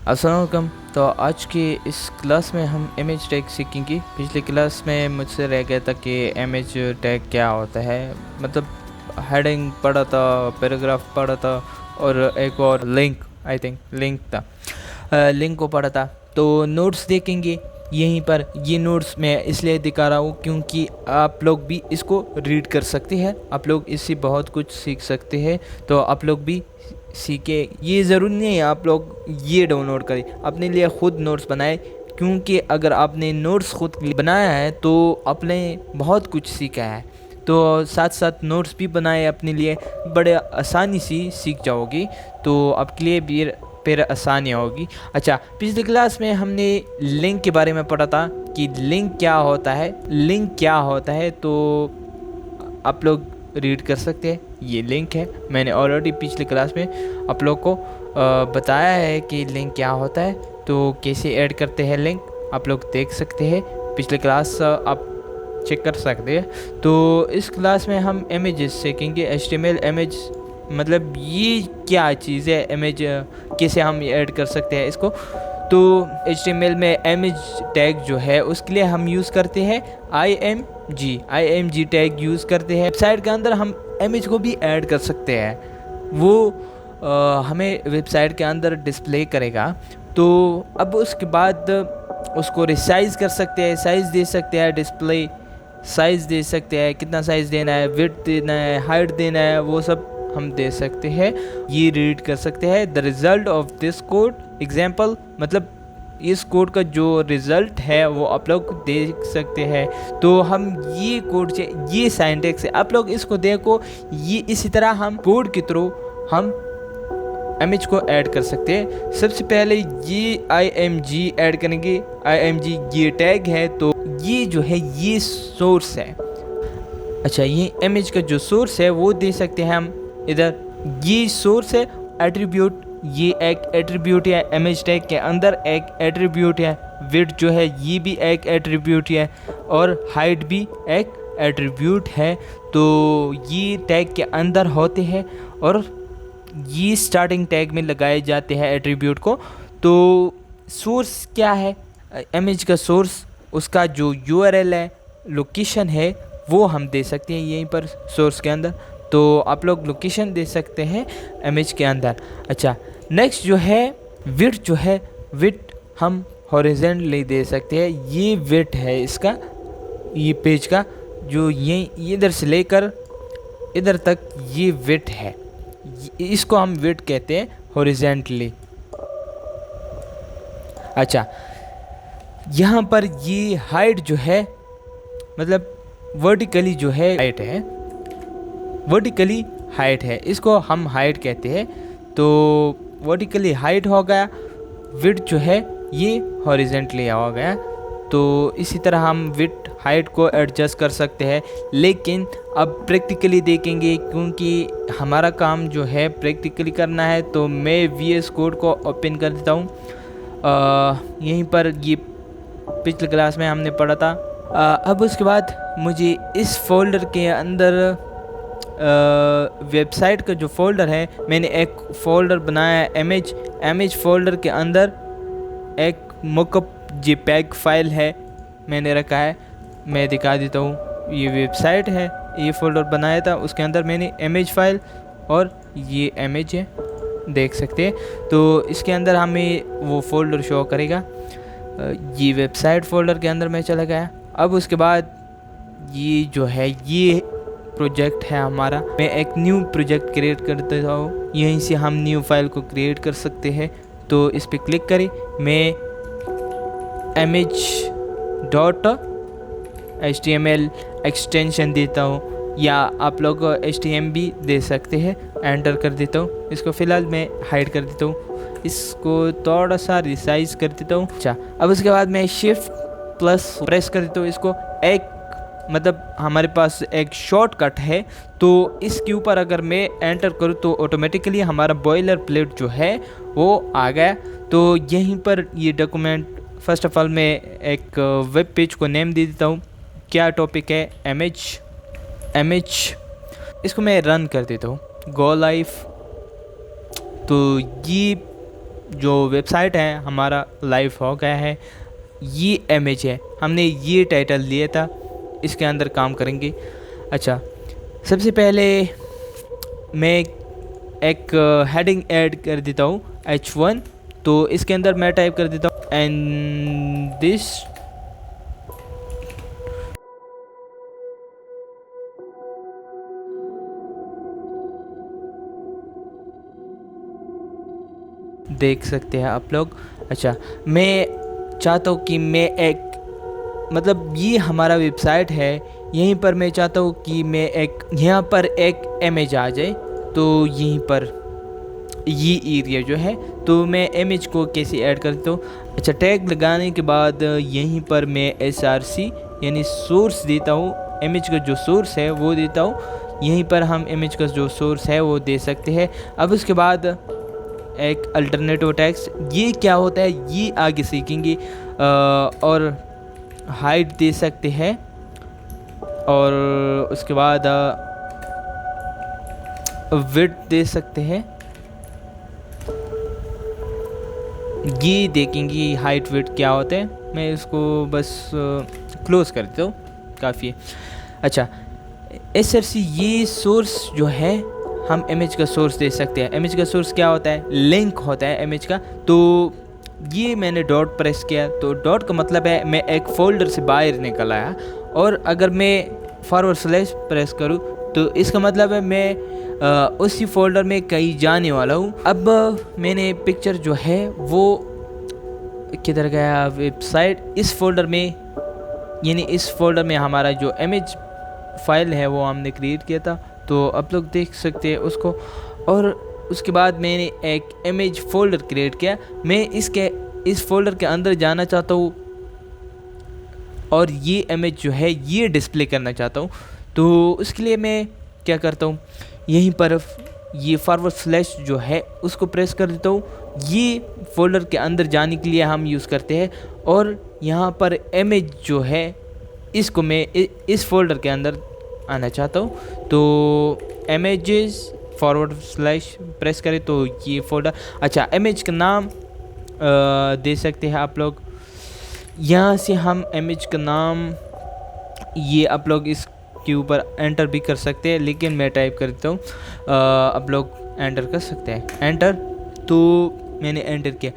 अस्सलाम वालेकुम। तो आज की इस क्लास में हम इमेज टैग सीखेंगे। पिछली क्लास में मुझसे रह गया था कि इमेज टैग क्या होता है। मतलब हेडिंग पढ़ा था, पैराग्राफ पढ़ा था और एक और लिंक, आई थिंक लिंक था, लिंक को पढ़ा था। तो नोट्स देखेंगे यहीं पर। ये नोट्स मैं इसलिए दिखा रहा हूँ क्योंकि आप लोग भी इसको रीड कर सकते हैं, आप लोग इससे बहुत कुछ सीख सकते हैं। तो आप लोग भी सीखे। ये ज़रूरी नहीं है आप लोग ये डाउनलोड करें, अपने लिए ख़ुद नोट्स बनाए, क्योंकि अगर आपने नोट्स खुद बनाया है तो आपने बहुत कुछ सीखा है। तो साथ साथ नोट्स भी बनाए अपने लिए, बड़े आसानी से सीख जाओगी, तो आपके लिए भी फिर आसानी होगी। अच्छा, पिछली क्लास में हमने लिंक के बारे में पढ़ा था कि लिंक क्या होता है। लिंक क्या होता है तो आप लोग रीड कर सकते हैं। ये लिंक है, मैंने ऑलरेडी पिछली क्लास में आप लोग को बताया है कि लिंक क्या होता है, तो कैसे ऐड करते हैं लिंक आप लोग देख सकते हैं। पिछली क्लास आप चेक कर सकते हैं। तो इस क्लास में हम इमेजेस सीखेंगे। HTML इमेज मतलब ये क्या चीज़ है, इमेज कैसे हम ऐड कर सकते हैं इसको। तो HTML में इमेज टैग जो है उसके लिए हम यूज़ करते हैं IMG टैग यूज़ करते हैं। वेबसाइट के अंदर हम इमेज को भी ऐड कर सकते हैं, वो हमें वेबसाइट के अंदर डिस्प्ले करेगा। तो अब उसके बाद उसको रिसाइज़ कर सकते हैं, साइज़ दे सकते हैं, डिस्प्ले साइज़ दे सकते हैं, कितना साइज़ देना है, विड्थ देना है, हाइट देना है, वो सब हम दे सकते हैं। ये रीड कर सकते हैं। The result of this code example, मतलब इस कोड का जो रिज़ल्ट है वो आप लोग देख सकते हैं। तो हम ये कोड से, ये सिंटैक्स है, आप लोग इसको देखो। ये इसी तरह हम कोड के थ्रू हम इमेज को ऐड कर सकते हैं। सबसे पहले ये IMG ऐड करेंगे। IMG ये टैग है, तो ये जो है ये सोर्स है। अच्छा, ये इमेज का जो सोर्स है वो दे सकते हैं हम इधर। ये सोर्स है। एट्रीब्यूट, ये एक एट्रीब्यूट है, इमेज टैग के अंदर एक एट्रीब्यूट है। विड्थ जो है ये भी एक एट्रीब्यूट है और हाइट भी एक एट्रीब्यूट है। तो ये टैग के अंदर होते हैं और ये स्टार्टिंग टैग में लगाए जाते हैं एट्रीब्यूट को। तो सोर्स क्या है, इमेज का सोर्स, उसका जो URL है, लोकेशन है, वो हम दे सकते हैं यहीं पर सोर्स के अंदर। तो आप लोग लोकेशन दे सकते हैं इमेज के अंदर। अच्छा, नेक्स्ट जो है विड्थ, जो है विड्थ हम हॉरिजॉन्टली दे सकते हैं। ये विड्थ है इसका, ये पेज का जो ये इधर से लेकर इधर तक ये विड्थ है, इसको हम विड्थ कहते हैं हॉरिजॉन्टली। अच्छा, यहाँ पर ये हाइट जो है, मतलब वर्टिकली जो है हाइट है, वर्टिकली हाइट है, इसको हम हाइट कहते हैं। तो वर्टिकली हाइट हो गया, विड्थ जो है ये हॉरिजॉन्टली हो गया। तो इसी तरह हम विड्थ हाइट को एडजस्ट कर सकते हैं। लेकिन अब प्रैक्टिकली देखेंगे, क्योंकि हमारा काम जो है प्रैक्टिकली करना है। तो मैं VS कोड को ओपन कर देता हूँ। यहीं पर ये पिछले क्लास में हमने पढ़ा था। अब उसके बाद मुझे इस फोल्डर के अंदर वेबसाइट का जो फोल्डर है, मैंने एक फ़ोल्डर बनाया है इमेज फोल्डर के अंदर एक मॉकअप JPEG फाइल है मैंने रखा है। मैं दिखा देता हूँ। ये वेबसाइट है, ये फ़ोल्डर बनाया था, उसके अंदर मैंने इमेज फाइल और ये इमेज है, देख सकते हैं। तो इसके अंदर हमें वो फ़ोल्डर शो करेगा। ये वेबसाइट फ़ोल्डर के अंदर मैं चला गया। अब उसके बाद ये जो है ये प्रोजेक्ट है हमारा। मैं एक न्यू प्रोजेक्ट क्रिएट कर देता हूँ। यहीं से हम न्यू फाइल को क्रिएट कर सकते हैं। तो इस पर क्लिक करें। मैं image.html एक्सटेंशन देता हूँ, या आप लोग HTML भी दे सकते हैं। एंटर कर देता हूँ। इसको फ़िलहाल मैं हाइड कर देता हूँ, इसको थोड़ा सा रिसाइज कर देता हूँ। अच्छा, अब उसके बाद मैं Shift+ प्रेस कर देता हूँ। इसको एक, मतलब हमारे पास एक शॉर्टकट है, तो इसके ऊपर अगर मैं एंटर करूँ तो ऑटोमेटिकली हमारा बॉयलर प्लेट जो है वो आ गया। तो यहीं पर ये डॉक्यूमेंट, फर्स्ट ऑफ ऑल मैं एक वेब पेज को नेम दे देता हूँ। क्या टॉपिक है, इमेज। इसको मैं रन कर देता हूँ, गो लाइव। तो ये जो वेबसाइट है हमारा लाइव हो गया है। ये इमेज है, हमने ये टाइटल लिया था, इसके अंदर काम करेंगे। अच्छा, सबसे पहले मैं एक हेडिंग ऐड कर देता हूँ H1। तो इसके अंदर मैं टाइप कर देता हूँ एंड दिस देख सकते हैं आप लोग। अच्छा, मैं चाहता हूँ कि मैं एक मतलब ये हमारा वेबसाइट है, यहीं पर मैं चाहता हूँ कि मैं एक यहाँ पर एक इमेज आ जाए। तो यहीं पर ये एरिया जो है, तो मैं इमेज को कैसे ऐड करता हूँ। अच्छा, टैग लगाने के बाद यहीं पर मैं src यानी सोर्स देता हूँ, इमेज का जो सोर्स है वो देता हूँ। यहीं पर हम इमेज का जो सोर्स है वो दे सकते हैं। अब उसके बाद एक अल्टरनेटिव टेक्स्ट, ये क्या होता है ये आगे सीखेंगे। और हाइट दे सकते हैं, और उसके बाद विड्थ दे सकते हैं। ये देखेंगे हाइट विड्थ क्या होते हैं। मैं इसको बस क्लोज कर देता हूँ, काफ़ी है। अच्छा, src ये सोर्स जो है, हम इमेज का सोर्स दे सकते हैं। इमेज का सोर्स क्या होता है, लिंक होता है इमेज का। तो ये मैंने डॉट प्रेस किया, तो डॉट का मतलब है मैं एक फोल्डर से बाहर निकल आया। और अगर मैं फॉरवर्ड स्लैश प्रेस करूँ तो इसका मतलब है मैं उसी फोल्डर में कहीं जाने वाला हूँ। अब मैंने पिक्चर जो है वो किधर गया, वेबसाइट इस फोल्डर में, यानी इस फोल्डर में हमारा जो इमेज फाइल है वो हमने क्रिएट किया था। तो आप लोग देख सकते हैं उसको। और उसके बाद मैंने एक इमेज फोल्डर क्रिएट किया। मैं इस फोल्डर के अंदर जाना चाहता हूँ और ये इमेज जो है ये डिस्प्ले करना चाहता हूँ। तो उसके लिए मैं क्या करता हूँ, यहीं पर ये फॉरवर्ड स्लैश जो है उसको प्रेस कर देता हूँ। ये फोल्डर के अंदर जाने के लिए हम यूज़ करते हैं। और यहाँ पर इमेज जो है इसको मैं इस फोल्डर के अंदर आना चाहता हूँ। तो इमेजेस फॉरवर्ड स्लैश प्रेस करें तो ये फोल्डर। अच्छा, इमेज का नाम दे सकते हैं आप लोग। यहाँ से हम इमेज का नाम ये आप लोग इसके ऊपर एंटर भी कर सकते हैं, लेकिन मैं टाइप करता हूँ, आप लोग एंटर कर सकते हैं, एंटर। तो मैंने एंटर किया,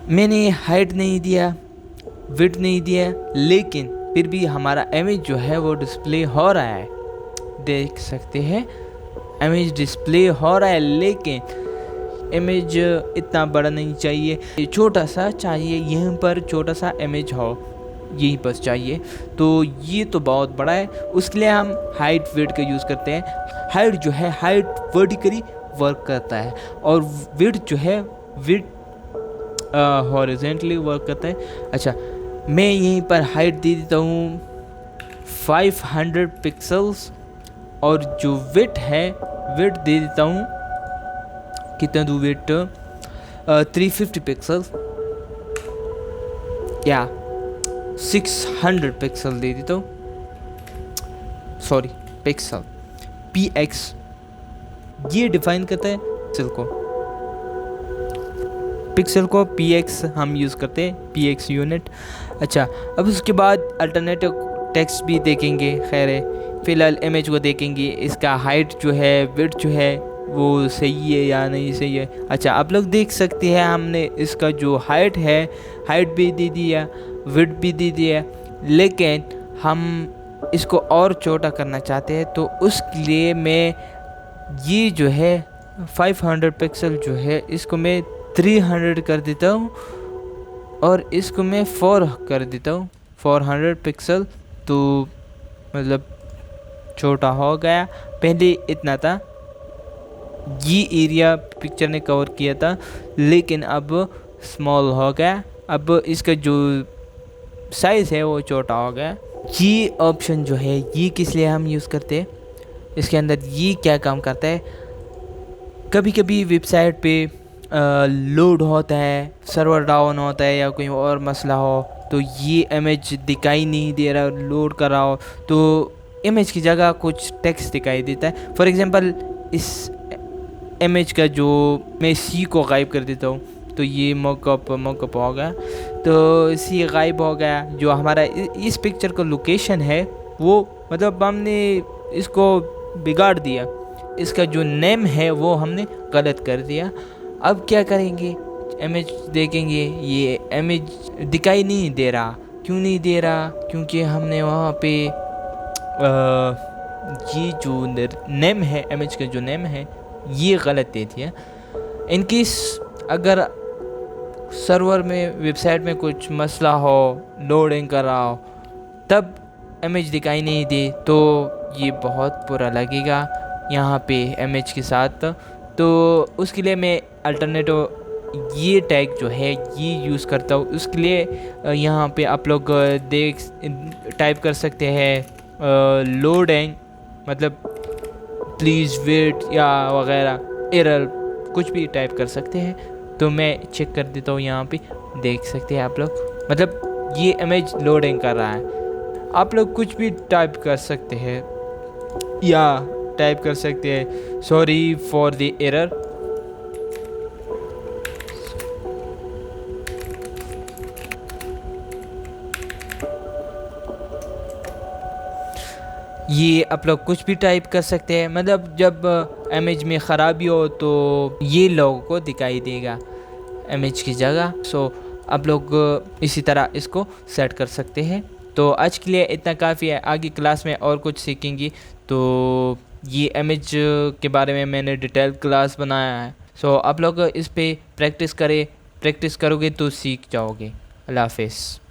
मैंने हाइट नहीं दिया, विड्थ नहीं दिया, लेकिन फिर भी हमारा इमेज जो है वो डिस्प्ले हो रहा है। देख सकते हैं इमेज डिस्प्ले हो रहा है, लेकिन इमेज इतना बड़ा नहीं चाहिए, छोटा सा चाहिए। यहाँ पर छोटा सा इमेज हो, यही बस चाहिए। तो ये तो बहुत बड़ा है, उसके लिए हम हाइट विड्थ का यूज़ करते हैं। हाइट जो है हाइट वर्टिकली वर्क करता है, और विड्थ जो है विड्थ हॉरिजॉन्टली वर्क करता है। अच्छा, मैं यहीं पर हाइट दे देता हूँ 500 पिक्सल्स, और जो विड्थ है विड्थ दे देता हूँ, कितना दूँ विड्थ, 350 पिक्सल्स या 600 पिक्सल दे देता हूँ, सॉरी पिक्सल, px ये डिफाइन करता है पिक्सल को px हम यूज़ करते हैं, px यूनिट। अच्छा, अब उसके बाद अल्टरनेटिव टेक्स्ट भी देखेंगे। खैर है, फ़िलहाल इमेज को देखेंगे, इसका हाइट जो है विड्थ जो है वो सही है या नहीं सही है। अच्छा, आप लोग देख सकते हैं हमने इसका जो हाइट है हाइट भी दे दिया, विड्थ भी दे दिया, लेकिन हम इसको और छोटा करना चाहते हैं। तो उसके लिए मैं ये जो है 500 पिक्सल जो है इसको मैं 300 कर देता हूँ, और इसको मैं 4 कर देता हूँ, 400 पिक्सल। तो मतलब छोटा हो गया, पहले इतना था, ये एरिया पिक्चर ने कवर किया था, लेकिन अब स्मॉल हो गया। अब इसका जो साइज़ है वो छोटा हो गया। ये ऑप्शन जो है ये किस लिए हम यूज़ करते हैं, इसके अंदर ये क्या काम करता है, कभी कभी वेबसाइट पे लोड होता है, सर्वर डाउन होता है या कोई और मसला हो, तो ये इमेज दिखाई नहीं दे रहा, लोड कर रहा हो, तो इमेज की जगह कुछ टेक्स्ट दिखाई देता है। फॉर एग्जांपल इस इमेज का जो मैं सी को गायब कर देता हूँ, तो ये मॉकअप हो गया। तो सी गायब हो गया। जो हमारा इस पिक्चर का लोकेशन है वो मतलब हमने इसको बिगाड़ दिया, इसका जो नेम है वो हमने गलत कर दिया। अब क्या करेंगे, इमेज देखेंगे, ये इमेज दिखाई नहीं दे रहा। क्यों नहीं दे रहा? क्योंकि हमने वहाँ पे ये जो नेम है, इमेज का जो नेम है ये गलत दे दिया। इनकेस अगर सर्वर में, वेबसाइट में कुछ मसला हो, लोडिंग कर रहा हो, तब इमेज दिखाई नहीं दे तो ये बहुत बुरा लगेगा यहाँ पे इमेज के साथ। तो उसके लिए मैं अल्टरनेटिव ये टैग जो है ये यूज़ करता हूँ। उसके लिए यहाँ पे आप लोग टाइप कर सकते हैं लोडिंग, मतलब प्लीज़ वेट या वगैरह, एरर, कुछ भी टाइप कर सकते हैं। तो मैं चेक कर देता हूँ, यहाँ पे देख सकते हैं आप लोग, मतलब ये इमेज लोडिंग कर रहा है। आप लोग कुछ भी टाइप कर सकते हैं या टाइप कर सकते हैं सॉरी फॉर द एरर। ये आप लोग कुछ भी टाइप कर सकते हैं, मतलब जब इमेज में ख़राबी हो तो ये लोगों को दिखाई देगा इमेज की जगह। सो आप लोग इसी तरह इसको सेट कर सकते हैं। तो आज के लिए इतना काफ़ी है, आगे क्लास में और कुछ सीखेंगे। तो ये इमेज के बारे में मैंने डिटेल क्लास बनाया है। सो आप लोग इस पे प्रैक्टिस करें, प्रैक्टिस करोगे तो सीख जाओगे। अल्लाह हाफिज़।